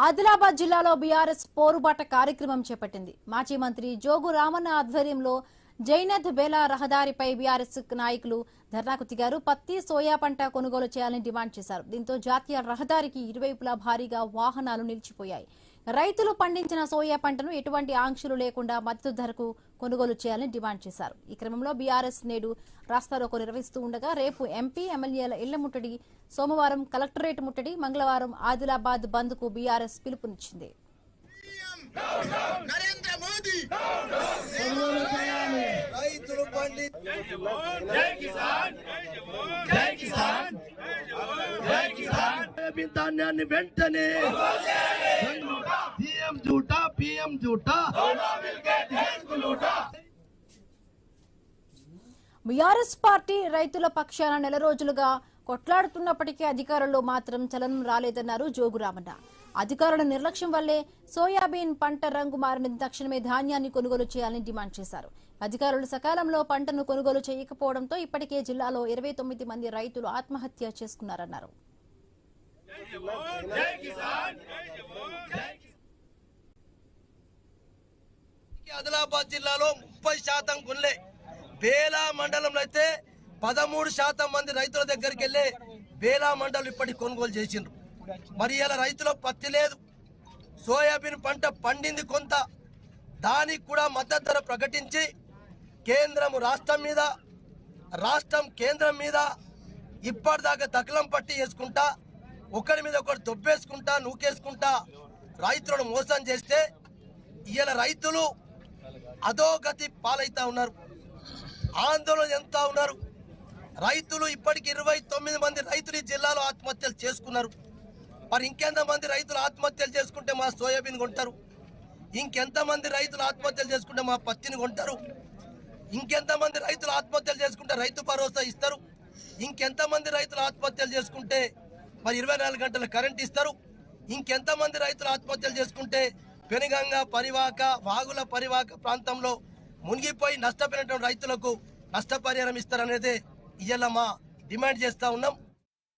ఆదిలాబాద్ జిల్లాలో బీఆర్ఎస్ పోరుబాట కార్యక్రమం చేపట్టింది. మాజీ మంత్రి జోగు రామన్న ఆధ్వర్యంలో జైనథ్ బేలా రహదారిపై బీఆర్ఎస్ నాయకులు ధర్నాకు దిగారు. పత్తి, సోయా పంట కొనుగోలు చేయాలని డిమాండ్ చేశారు. దీంతో జాతీయ రహదారికి ఇరువైపులా భారీగా వాహనాలు నిలిచిపోయాయి. రైతులు పండించిన సోయా పంటను ఎటువంటి ఆంక్షలు లేకుండా మద్దతు ధరకు కొనుగోలు చేయాలని డిమాండ్ చేశారు. ఈ క్రమంలో బీఆర్ఎస్ నేడు రాస్తారోకో నిర్వహిస్తూ ఉండగా రేపు ఎంపీ, ఎమ్మెల్యేల ఇళ్ల ముట్టడి, సోమవారం కలెక్టరేట్ ముట్టడి, మంగళవారం ఆదిలాబాద్ బంద్ కు బీఆర్ఎస్ పిలుపునిచ్చింది. ధాన్యాన్ని వెంటనే సీఎం జూటా, పీఎం జూటా. బీఆర్ఎస్ పార్టీ రైతుల పక్షాన నెల రోజులుగా కొట్లాడుతున్నప్పటికీ అధికారుల్లో మాత్రం చలనం రాలేదన్నారు జోగురామన్న. అధికారుల నిర్లక్ష్యం వల్లే సోయాబీన్ పంట రంగు మారిన తక్షణమే ధాన్యాన్ని కొనుగోలు చేయాలని డిమాండ్ చేశారు. అధికారులు సకాలంలో పంటను కొనుగోలు చేయకపోవడంతో ఇప్పటికే జిల్లాలో 29 మంది రైతులు ఆత్మహత్య చేసుకున్నారన్నారు. ఆదిలాబాద్ జిల్లాలో 30% కొనలే. బేలా మండలంలో అయితే 13% మంది రైతుల దగ్గరికి వెళ్లే బేలా మండలం ఇప్పటికి కొనుగోలు చేసిండ్రు. మరి ఇలా రైతుల పత్తి లేదు, సోయాబీన్ పంట పండింది కొంత, దానికి కూడా మద్దతు ధర ప్రకటించి కేంద్రం రాష్ట్రం మీద, రాష్ట్రం కేంద్రం మీద ఇప్పటిదాకా దఖలం పట్టి వేసుకుంటా, ఒకరి మీద ఒకరు దొబ్బేసుకుంటా, నూకేసుకుంటా రైతులను మోసం చేస్తే ఇవాళ రైతులు అధోగతి పాలైతా ఉన్నారు, ఆందోళన చెందుతా ఉన్నారు. రైతులు ఇప్పటికి 29 మంది రైతులు ఈ జిల్లాలో ఆత్మహత్యలు చేసుకున్నారు. మరి ఇంకెంతమంది రైతులు ఆత్మహత్యలు చేసుకుంటే మా సోయాబీన్ కొంటారు? ఇంకెంతమంది రైతులు ఆత్మహత్యలు చేసుకుంటే మా పత్తిని కొంటారు? ఇంకెంతమంది రైతులు ఆత్మహత్యలు చేసుకుంటే రైతు భరోసా ఇస్తారు? ఇంకెంతమంది రైతులు ఆత్మహత్యలు చేసుకుంటే మరి 24 గంటల కరెంట్ ఇస్తారు? ఇంకెంతమంది రైతులు ఆత్మహత్యలు చేసుకుంటే పెనుగంగ పరివాహక, వాగుల పరివాహక ప్రాంతంలో మునిగిపోయి నష్టపోయినటువంటి రైతులకు నష్టపరిహారం ఇస్తారనేదే ఇవాళ మా డిమాండ్ చేస్తా ఉన్నాం.